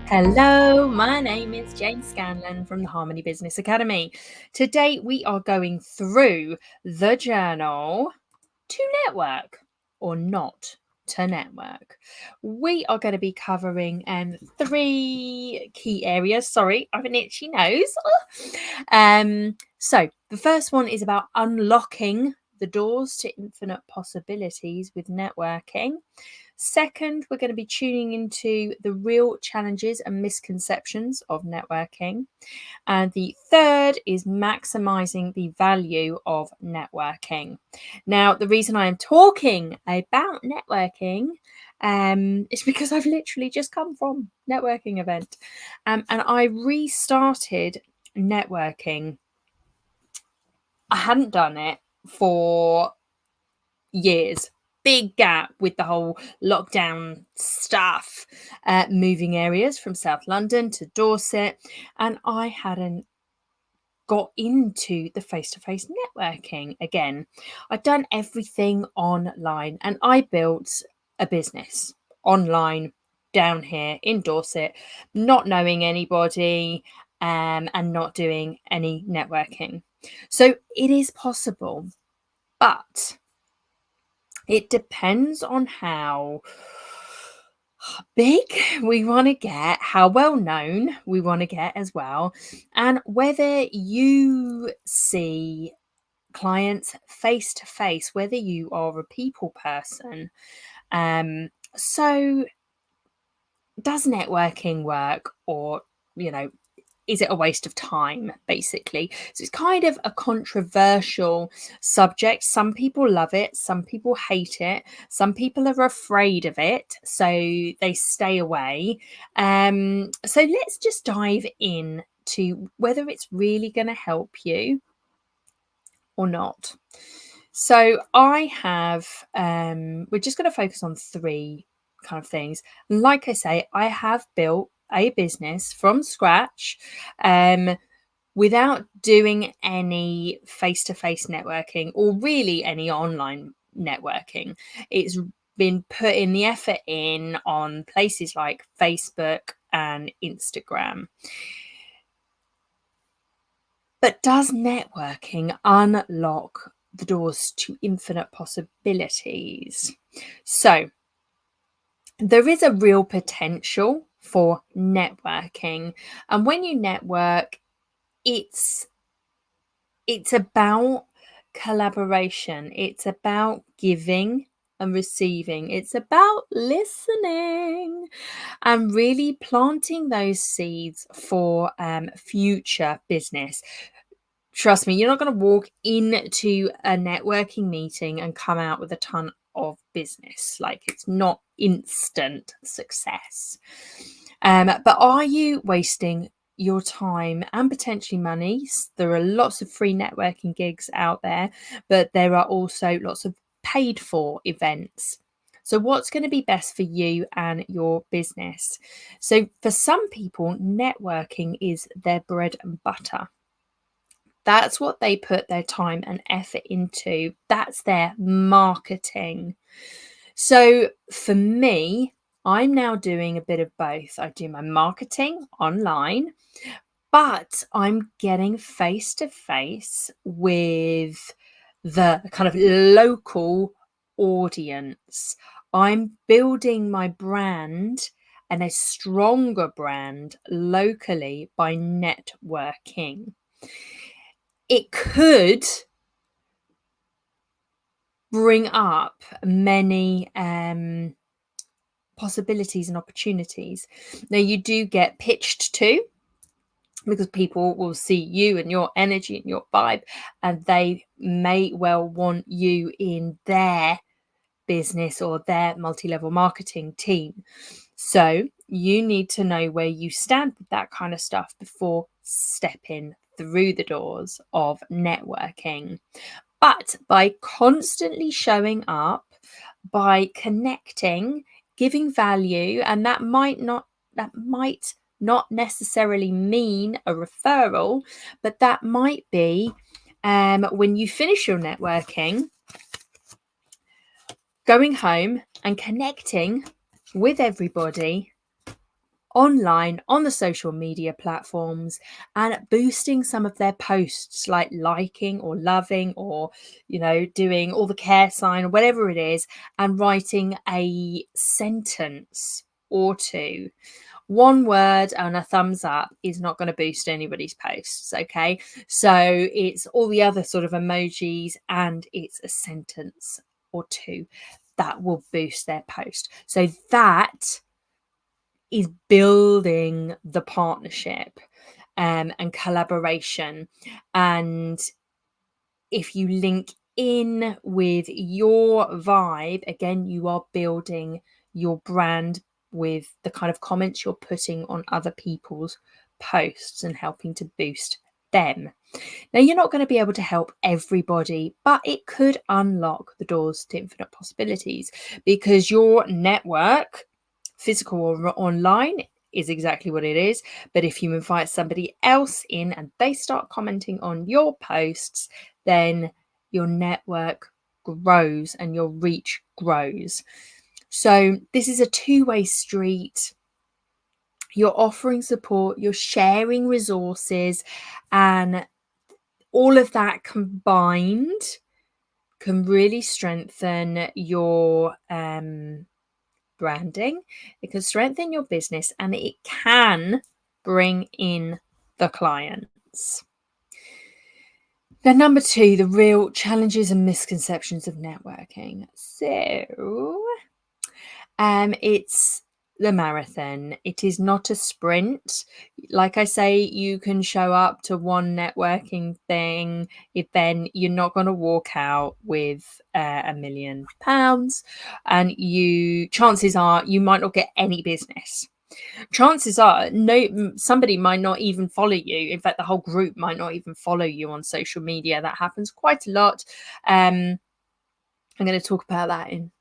Hello, my name is Jane Scanlon from the Harmony Business Academy. Today we are going through the journal To Network or Not to Network. We are going to be covering three key areas. Sorry, I have an itchy nose. So the first one is about unlocking the doors to infinite possibilities with networking. Second, we're going to be tuning into the real challenges and misconceptions of networking. And the third is maximizing the value of networking. Now, the reason I am talking about networking is because I've literally just come from networking event, and I restarted networking. I hadn't done it for years. Big gap with the whole lockdown stuff, moving areas from South London to Dorset, and I hadn't got into the face-to-face networking again. I'd done everything online, and I built a business online down here in Dorset, not knowing anybody, and not doing any networking. So it is possible, but it depends on how big we want to get, how well known we want to get as well, and whether you see clients face to face, whether you are a people person. So does networking work, or, is it a waste of time, basically? So it's kind of a controversial subject. Some people love it, some people hate it, some people are afraid of it, so they stay away. So let's just dive in to whether it's really going to help you or not. So I have, we're just going to focus on three kind of things. Like I say, I have built a business from scratch, without doing any face-to-face networking or really any online networking. It's been putting the effort in on places like Facebook and Instagram. But does networking unlock the doors to infinite possibilities? So there is a real potential for networking. And when you network, it's about collaboration. It's about giving and receiving. It's about listening and really planting those seeds for future business. Trust me, you're not going to walk into a networking meeting and come out with a ton of business. Like, it's not instant success. But are you wasting your time and potentially money? There are lots of free networking gigs out there, but there are also lots of paid for events. So what's going to be best for you and your business? So for some people, networking is their bread and butter. That's what they put their time and effort into. That's their marketing. So for me, I'm now doing a bit of both. I do my marketing online, but I'm getting face to face with the kind of local audience. I'm building my brand and a stronger brand locally by networking. It could bring up many possibilities and opportunities. Now, you do get pitched to, because people will see you and your energy and your vibe, and they may well want you in their business or their multi-level marketing team. So you need to know where you stand with that kind of stuff before stepping through the doors of networking. But by constantly showing up, by connecting, giving value, and that might not necessarily mean a referral, but that might be when you finish your networking, going home and connecting with everybody online on the social media platforms and boosting some of their posts, like liking or loving or, doing all the care sign or whatever it is, and writing a sentence or two. One word and a thumbs up is not going to boost anybody's posts. Okay. So it's all the other sort of emojis and it's a sentence or two that will boost their post. So that is building the partnership and collaboration. And if you link in with your vibe, again, you are building your brand with the kind of comments you're putting on other people's posts and helping to boost them. Now, you're not going to be able to help everybody, but it could unlock the doors to infinite possibilities because your network, physical or online, is exactly what it is. But if you invite somebody else in and they start commenting on your posts, then your network grows and your reach grows. So this is a two-way street. You're offering support, you're sharing resources, and all of that combined can really strengthen your branding. It can strengthen your business and it can bring in the clients. Now, number 2, the real challenges and misconceptions of networking. So, it's the marathon. It is not a sprint. Like I say, you can show up to one networking thing, then you're not going to walk out with £1 million, and chances are you might not get any business. Chances are somebody might not even follow you. In fact, the whole group might not even follow you on social media. That happens quite a lot. I'm going to talk about that in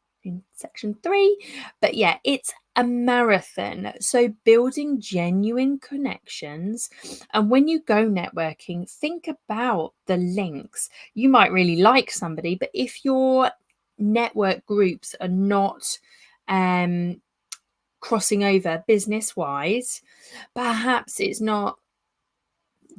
section 3. But yeah, it's a marathon. So building genuine connections. And when you go networking, think about the links. You might really like somebody, but if your network groups are not crossing over business wise, perhaps it's not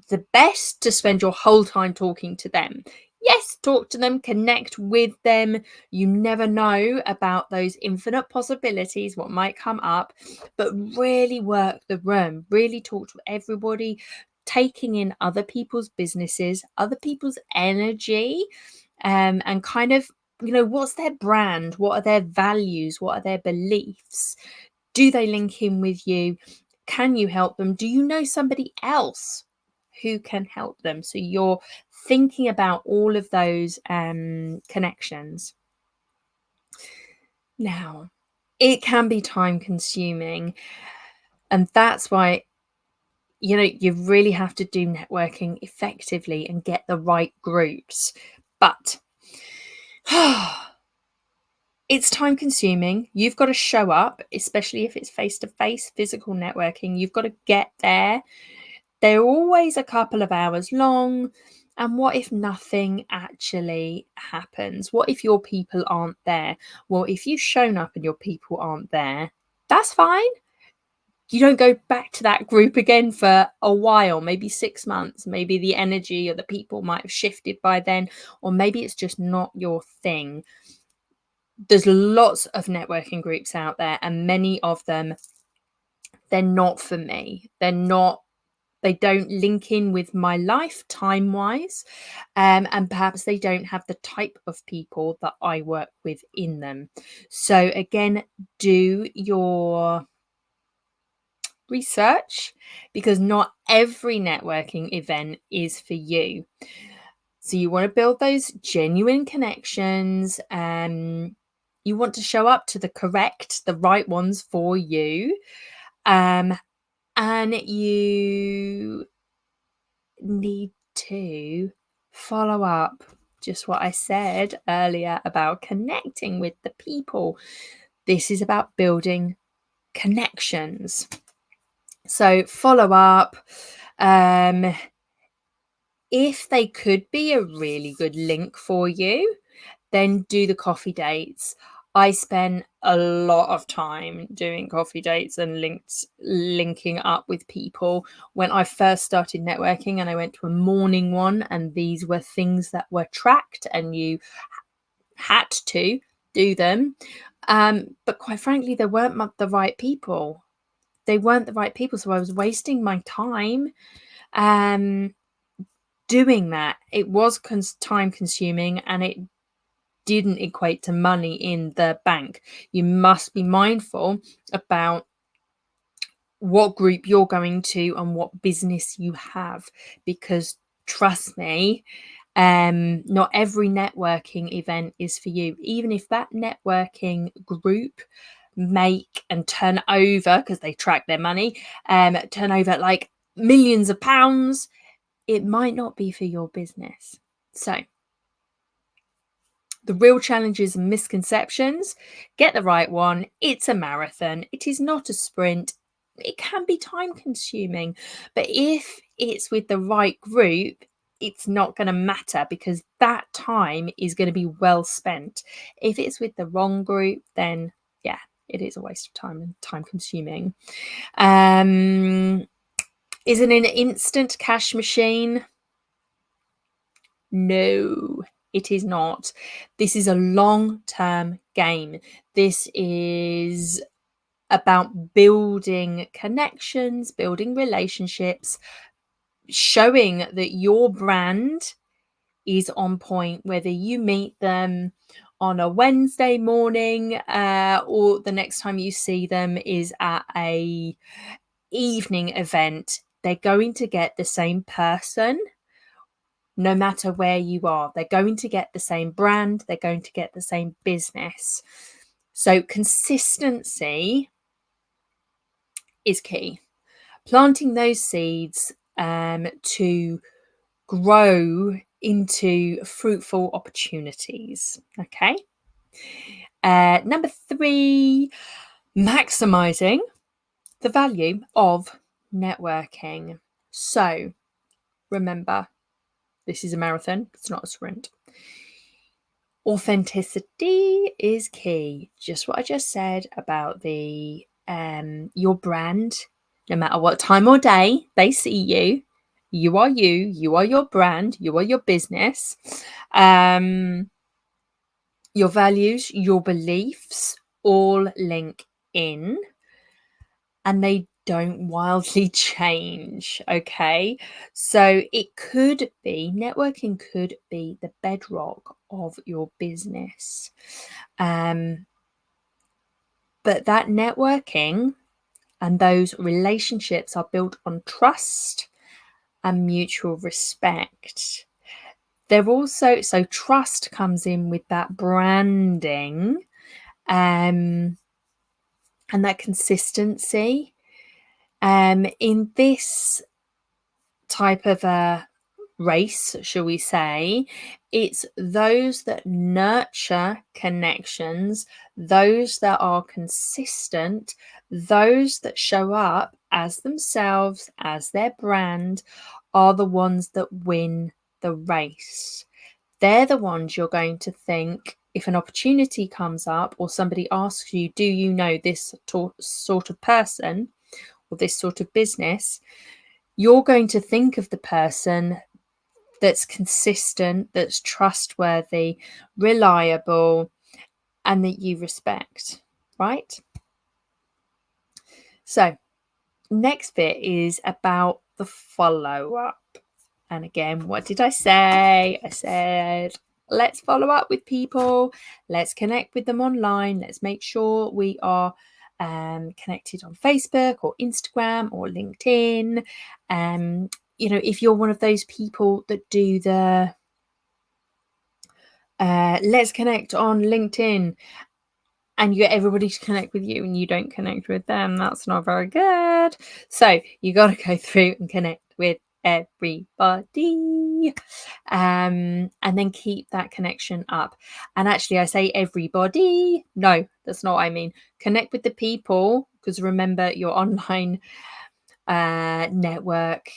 the best to spend your whole time talking to them. Yes, talk to them, connect with them. You never know about those infinite possibilities, what might come up, but really work the room, really talk to everybody, taking in other people's businesses, other people's energy, and kind of, what's their brand? What are their values? What are their beliefs? Do they link in with you? Can you help them? Do you know somebody else who can help them? So you're thinking about all of those connections. Now, it can be time consuming, and that's why you really have to do networking effectively and get the right groups. But it's time consuming. You've got to show up, especially if it's face-to-face physical networking. You've got to get there. They're always a couple of hours long. And what if nothing actually happens? What if your people aren't there? Well, if you've shown up and your people aren't there, that's fine. You don't go back to that group again for a while, maybe 6 months. Maybe the energy or the people might have shifted by then, or maybe it's just not your thing. There's lots of networking groups out there, and many of them, they're not for me. They don't link in with my life time wise, and perhaps they don't have the type of people that I work with in them. So again, do your research, because not every networking event is for you. So you want to build those genuine connections. You want to show up to the right ones for you. And you need to follow up, just what I said earlier about connecting with the people. This is about building connections. So follow up. If they could be a really good link for you, then do the coffee dates. I spent a lot of time doing coffee dates and linking up with people when I first started networking, and I went to a morning one, and these were things that were tracked and you had to do them. But quite frankly, they weren't the right people. They weren't the right people. So I was wasting my time doing that. It was time consuming, and it didn't equate to money in the bank. You must be mindful about what group you're going to and what business you have, because trust me, not every networking event is for you. Even if that networking group make and turn over, because they track their money, turn over like millions of pounds, it might not be for your business. So the real challenges and misconceptions: get the right one. It's a marathon. It is not a sprint. It can be time consuming, but if it's with the right group, it's not going to matter, because that time is going to be well spent. If it's with the wrong group, then yeah, it is a waste of time and time consuming. Is it an instant cash machine? No, it is not. This is a long-term game. This is about building connections, building relationships, showing that your brand is on point, whether you meet them on a Wednesday morning or the next time you see them is at a evening event. They're going to get the same person no matter where you are. They're going to get the same brand, they're going to get the same business. So consistency is key. Planting those seeds to grow into fruitful opportunities. Okay. Number 3, maximizing the value of networking. So remember, this is a marathon, it's not a sprint. Authenticity is key. Just what I just said about the your brand. No matter what time or day they see you, you are you. You are your brand. You are your business. Your values, your beliefs, all link in, and they don't wildly change. Okay, so networking could be the bedrock of your business, but that networking and those relationships are built on trust and mutual respect. They're also, so trust comes in with that branding and that consistency. In this type of a race, shall we say, it's those that nurture connections, those that are consistent, those that show up as themselves, as their brand, are the ones that win the race. They're the ones you're going to think, if an opportunity comes up or somebody asks you, do you know this sort of person or this sort of business, you're going to think of the person that's consistent, that's trustworthy, reliable, and that you respect, right? So, next bit is about the follow-up. And again, what did I say? I said, let's follow up with people. Let's connect with them online. Let's make sure we are connected on Facebook or Instagram or LinkedIn. If you're one of those people that do the let's connect on LinkedIn and you get everybody to connect with you and you don't connect with them, that's not very good. So you got to go through and connect with everybody and then keep that connection up. And actually, I say everybody, no, that's not what I mean. Connect with the people, because remember, your online network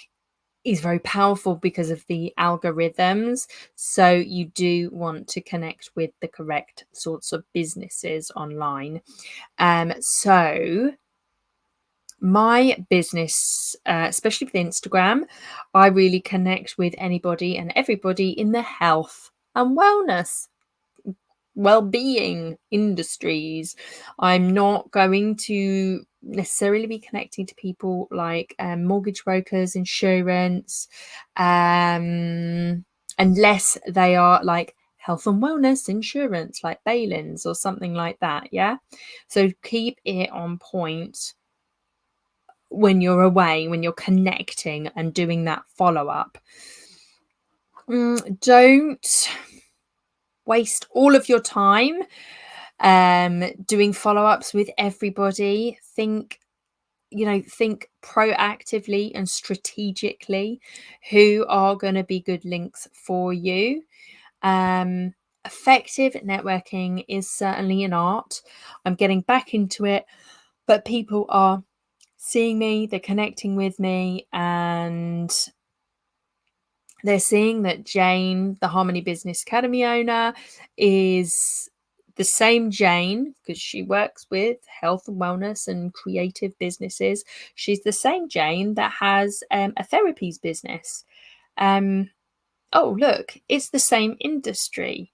is very powerful because of the algorithms. So you do want to connect with the correct sorts of businesses online. So my business, especially with Instagram, I really connect with anybody and everybody in the health and wellness, well-being industries. I'm not going to necessarily be connecting to people like mortgage brokers, insurance, unless they are like health and wellness insurance, like Balins or something like that. Yeah. So keep it on point when you're away, when you're connecting and doing that follow up. Don't waste all of your time doing follow-ups with everybody. Think proactively and strategically who are going to be good links for you. Effective networking is certainly an art. I'm getting back into it, but people are seeing me, they're connecting with me, and they're seeing that Jane, the Harmony Business Academy owner, is the same Jane, because she works with health and wellness and creative businesses. She's the same Jane that has a therapies business. Oh, look, it's the same industry.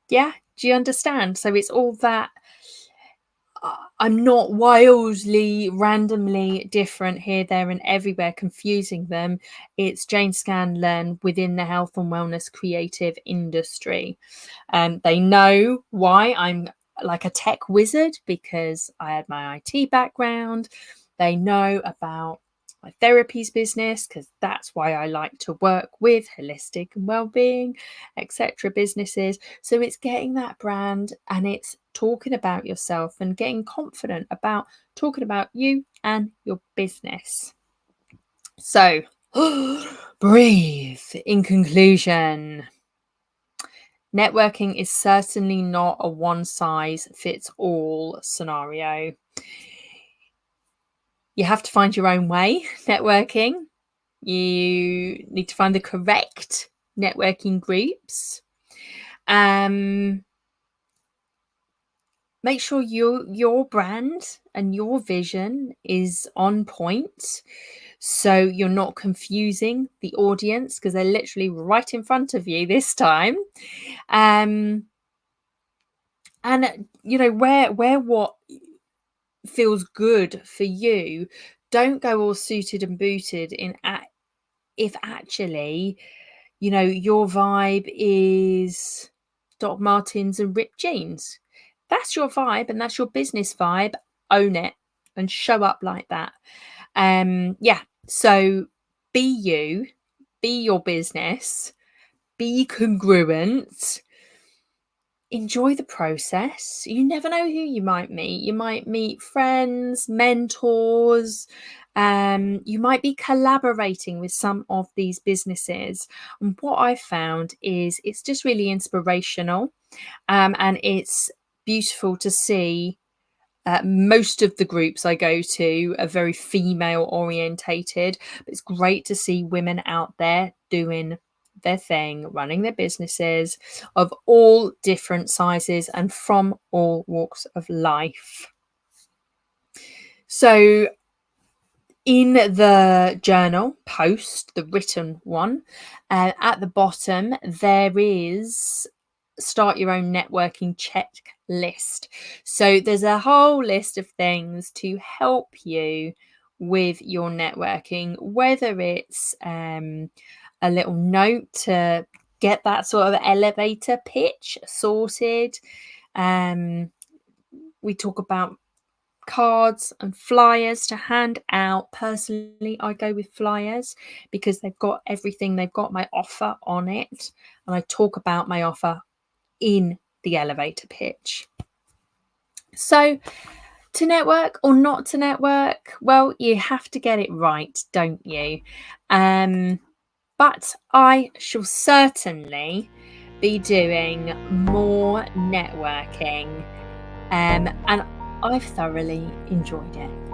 Yeah, do you understand? So it's all that. I'm not wildly, randomly different here, there, and everywhere, confusing them. It's Jane Scanlon within the health and wellness creative industry. They know why I'm like a tech wizard, because I had my IT background. They know about my therapies business, because that's why I like to work with holistic and well-being, etc. businesses. So it's getting that brand, and it's talking about yourself and getting confident about talking about you and your business. So breathe. In conclusion, networking is certainly not a one size fits all scenario. You have to find your own way networking. You need to find the correct networking groups. Make sure your brand and your vision is on point, so you're not confusing the audience, because they're literally right in front of you this time. And where what feels good for you. Don't go all suited and booted if actually your vibe is Doc Martens and ripped jeans. That's your vibe and that's your business vibe. Own it and show up like that. So be you, be your business, be congruent, enjoy the process. You never know who you might meet. You might meet friends, mentors. You might be collaborating with some of these businesses. And what I've found is it's just really inspirational, and it's beautiful to see. Most of the groups I go to are very female orientated, but it's great to see women out there doing their thing, running their businesses of all different sizes and from all walks of life. So in the journal post, the written one, at the bottom, there is start your own networking checklist. So there's a whole list of things to help you with your networking, whether it's a little note to get that sort of elevator pitch sorted. We talk about cards and flyers to hand out. Personally, I go with flyers because they've got everything. They've got my offer on it, and I talk about my offer in the elevator pitch. So, to network or not to network, well, you have to get it right, don't you? But I shall certainly be doing more networking, and I've thoroughly enjoyed it.